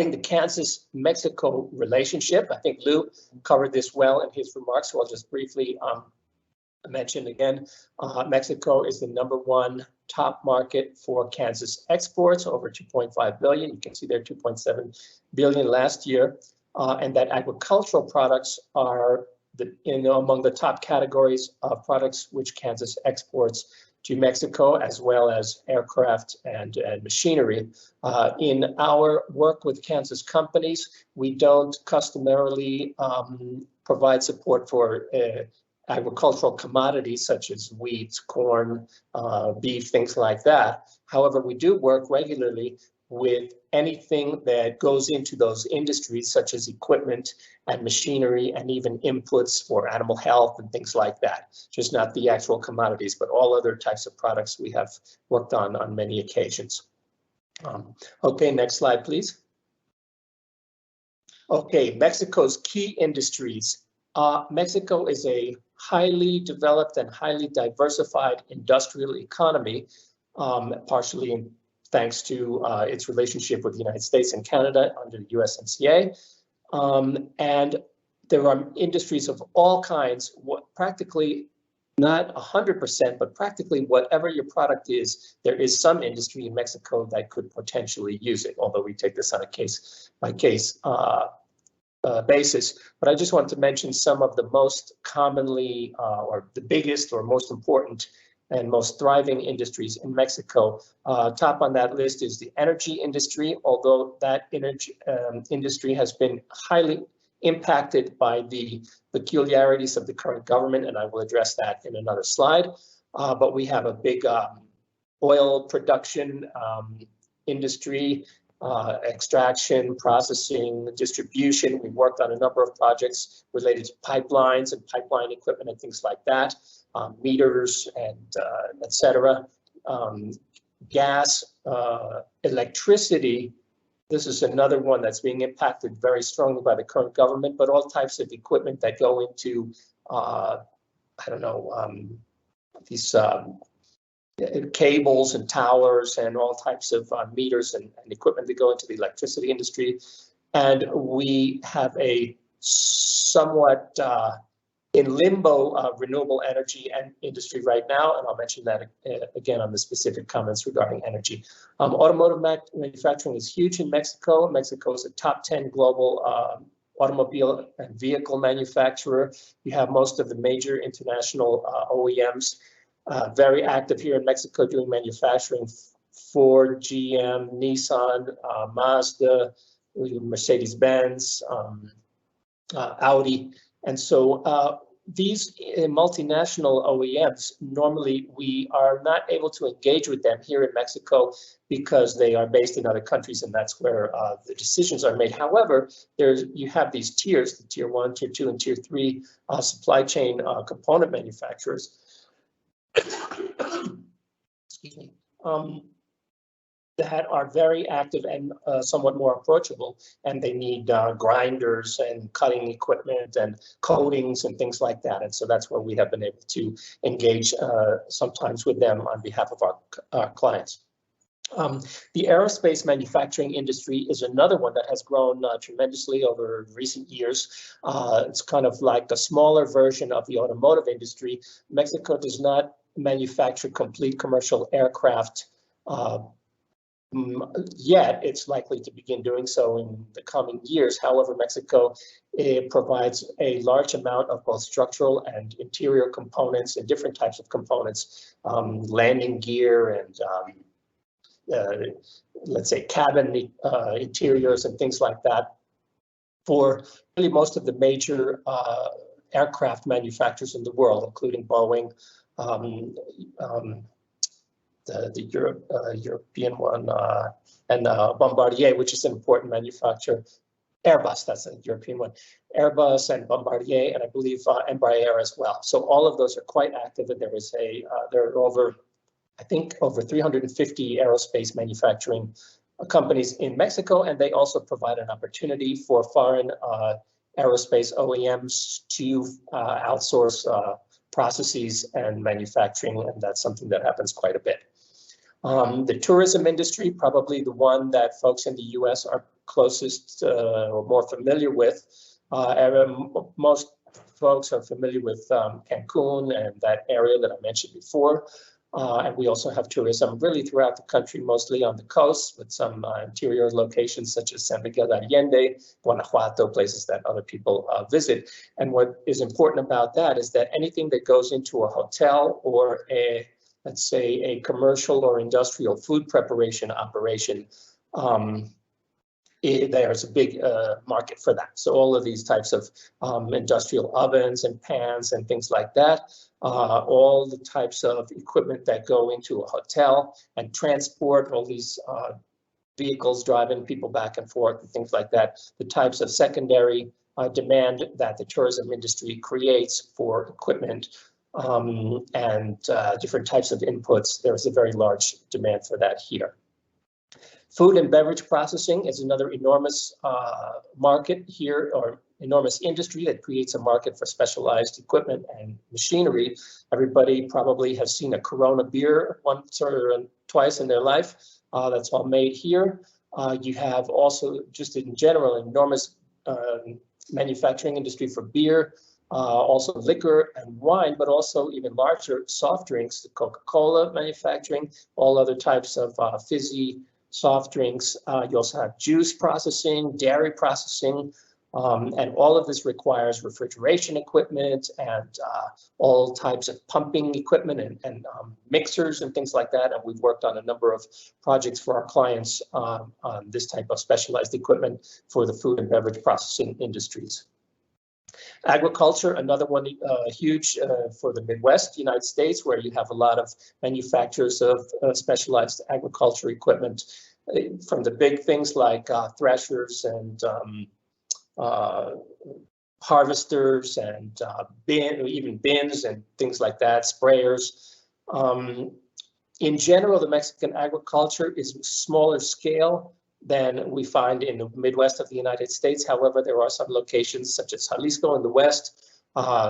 Regarding the Kansas-Mexico relationship, I think Lou covered this well in his remarks, so I'll just briefly mention again. Mexico is the #1 top market for Kansas exports, over 2.5 billion. You can see there 2.7 billion last year, and that agricultural products are among the top categories of products which Kansas exports to Mexico, as well as aircraft and machinery. In our work with Kansas companies, we don't customarily provide support for agricultural commodities such as wheat, corn, beef, things like that. However, we do work regularly with anything that goes into those industries, such as equipment and machinery, and even inputs for animal health and things like that. Just not the actual commodities, but all other types of products we have worked on many occasions. Okay, next slide, please. Okay, Mexico's key industries. Mexico is a highly developed and highly diversified industrial economy, partially thanks to its relationship with the United States and Canada under the USMCA. And there are industries of all kinds, practically not 100%, but practically whatever your product is, there is some industry in Mexico that could potentially use it, although we take this on a case-by-case basis. But I just want to mention some of the most commonly, or the biggest or most important and most thriving industries in Mexico. Top on that list is the energy industry, although that energy industry has been highly impacted by the peculiarities of the current government, and I will address that in another slide. But we have a big oil production industry, extraction, processing, distribution. We worked on a number of projects related to pipelines and pipeline equipment and things like that. Meters and etc. Gas, electricity. This is another one that's being impacted very strongly by the current government, but all types of equipment that go into, these cables and towers and all types of meters and equipment that go into the electricity industry. And we have a somewhat in limbo renewable energy and industry right now, and I'll mention that again on the specific comments regarding energy. Automotive manufacturing is huge in Mexico. Mexico is a top 10 global automobile and vehicle manufacturer. You have most of the major international OEMs very active here in Mexico doing manufacturing. Ford, GM, Nissan, Mazda, Mercedes-Benz, Audi. And so these multinational OEMs, normally we are not able to engage with them here in Mexico because they are based in other countries, and that's where the decisions are made. However, you have these tiers, the tier 1, tier 2, and tier 3 supply chain component manufacturers. Excuse me. That are very active and somewhat more approachable, and they need grinders and cutting equipment and coatings and things like that. And so that's where we have been able to engage sometimes with them on behalf of our clients. The aerospace manufacturing industry is another one that has grown tremendously over recent years. It's kind of like a smaller version of the automotive industry. Mexico does not manufacture complete commercial aircraft yet. It's likely to begin doing so in the coming years. However, Mexico provides a large amount of both structural and interior components and different types of components, landing gear and let's say cabin interiors and things like that for really most of the major aircraft manufacturers in the world, including Boeing, the European one, and Bombardier, which is an important manufacturer. Airbus, that's a European one. Airbus and Bombardier, and I believe Embraer as well. So all of those are quite active, and there are over 350 aerospace manufacturing companies in Mexico, and they also provide an opportunity for foreign aerospace OEMs to outsource processes and manufacturing, and that's something that happens quite a bit. The tourism industry, probably the one that folks in the US are closest or more familiar with. Most folks are familiar with Cancun and that area that I mentioned before. And we also have tourism really throughout the country, mostly on the coast, with some interior locations such as San Miguel de Allende, Guanajuato, places that other people visit. And what is important about that is that anything that goes into a hotel or let's say a commercial or industrial food preparation operation, there's a big market for that. So all of these types of industrial ovens and pans and things like that, all the types of equipment that go into a hotel and transport, all these vehicles driving people back and forth and things like that, the types of secondary demand that the tourism industry creates for equipment and different types of inputs, there's a very large demand for that here. Food and beverage processing is another enormous market here, or enormous industry that creates a market for specialized equipment and machinery. Everybody probably has seen a Corona beer once or twice in their life. That's all made here. You have also, just in general, enormous manufacturing industry for beer, also liquor and wine, but also even larger soft drinks, the Coca-Cola manufacturing, all other types of fizzy soft drinks. You also have juice processing, dairy processing, and all of this requires refrigeration equipment and all types of pumping equipment and mixers and things like that. And we've worked on a number of projects for our clients on this type of specialized equipment for the food and beverage processing industries. Agriculture, another one huge for the Midwest United States, where you have a lot of manufacturers of specialized agriculture equipment, from the big things like threshers and harvesters and even bins and things like that, sprayers. In general, the Mexican agriculture is smaller scale than we find in the Midwest of the United States. However, there are some locations such as Jalisco in the west,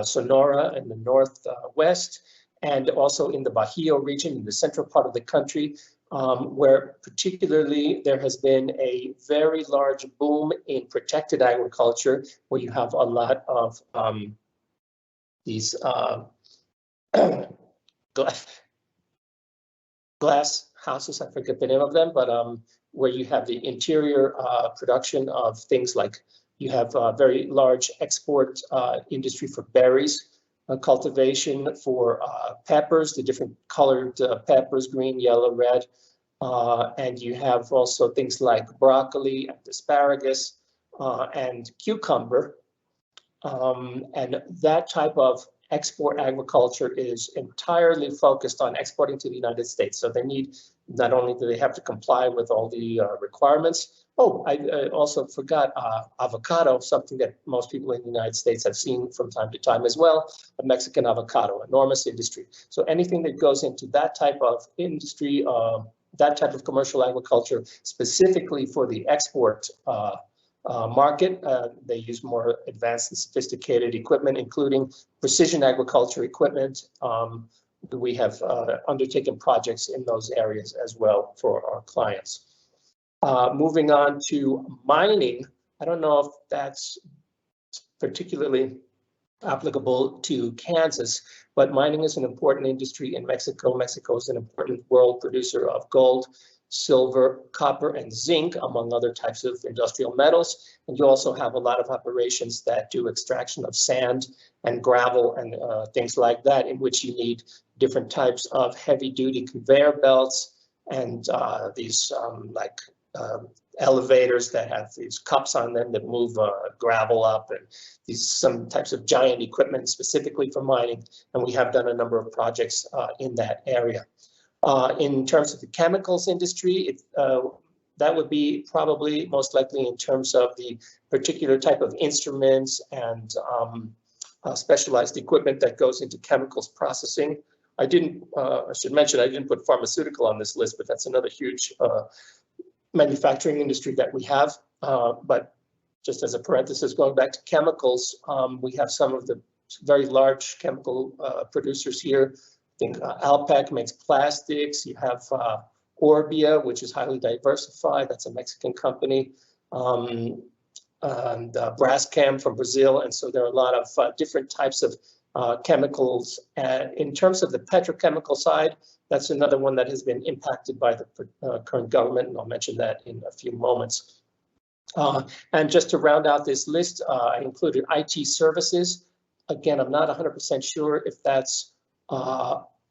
Sonora in the northwest, and also in the Bajío region, in the central part of the country, where particularly there has been a very large boom in protected agriculture, where you have a lot of these glass houses, I forget the name of them, but where you have the interior production of things like, you have a very large export industry for berries, cultivation for peppers, the different colored peppers, green, yellow, red. And you have also things like broccoli and asparagus and cucumber. And that type of export agriculture is entirely focused on exporting to the United States. So they need, not only do they have to comply with all the requirements. Oh, I also forgot avocado, something that most people in the United States have seen from time to time as well, a Mexican avocado, enormous industry. So anything that goes into that type of industry, that type of commercial agriculture, specifically for the export market, they use more advanced and sophisticated equipment, including precision agriculture equipment. We have undertaken projects in those areas as well for our clients. Moving on to mining, I don't know if that's particularly applicable to Kansas, but mining is an important industry in Mexico. Mexico is an important world producer of gold, silver, copper, and zinc, among other types of industrial metals. And you also have a lot of operations that do extraction of sand and gravel and things like that, in which you need different types of heavy-duty conveyor belts and these elevators that have these cups on them that move gravel up, and some types of giant equipment specifically for mining. And we have done a number of projects in that area. In terms of the chemicals industry, that would be probably most likely in terms of the particular type of instruments and specialized equipment that goes into chemicals processing. I should mention, I didn't put pharmaceutical on this list, but that's another huge manufacturing industry that we have. But just as a parenthesis, going back to chemicals, we have some of the very large chemical producers here. I think Alpec makes plastics. You have Orbia, which is highly diversified. That's a Mexican company. and Braskem from Brazil. And so there are a lot of different types of chemicals. In terms of the petrochemical side, that's another one that has been impacted by the current government, and I'll mention that in a few moments. And just to round out this list, I included IT services. Again, I'm not 100% sure if that's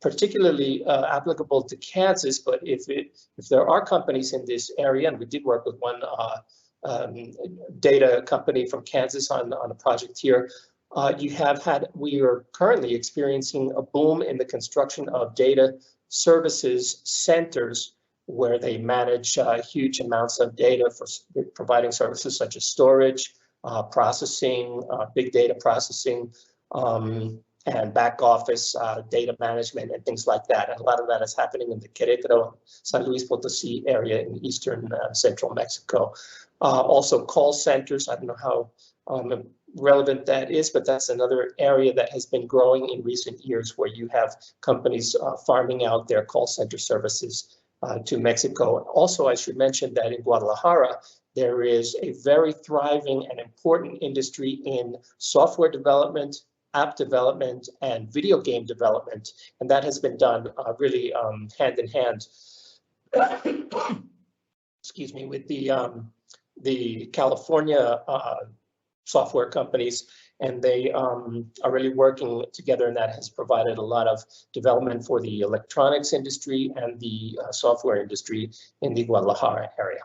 particularly applicable to Kansas, but if there are companies in this area, and we did work with one data company from Kansas on a project here, we are currently experiencing a boom in the construction of data services centers where they manage huge amounts of data for providing services such as storage, processing, big data processing, and back office data management and things like that. And a lot of that is happening in the Querétaro, San Luis Potosí area in eastern central Mexico. Also call centers, I don't know how relevant that is, but that's another area that has been growing in recent years where you have companies farming out their call center services to Mexico. Also, I should mention that in Guadalajara, there is a very thriving and important industry in software development, app development, and video game development, and that has been done really hand in hand. Excuse me, with the California software companies, and they are really working together, and that has provided a lot of development for the electronics industry and the software industry in the Guadalajara area.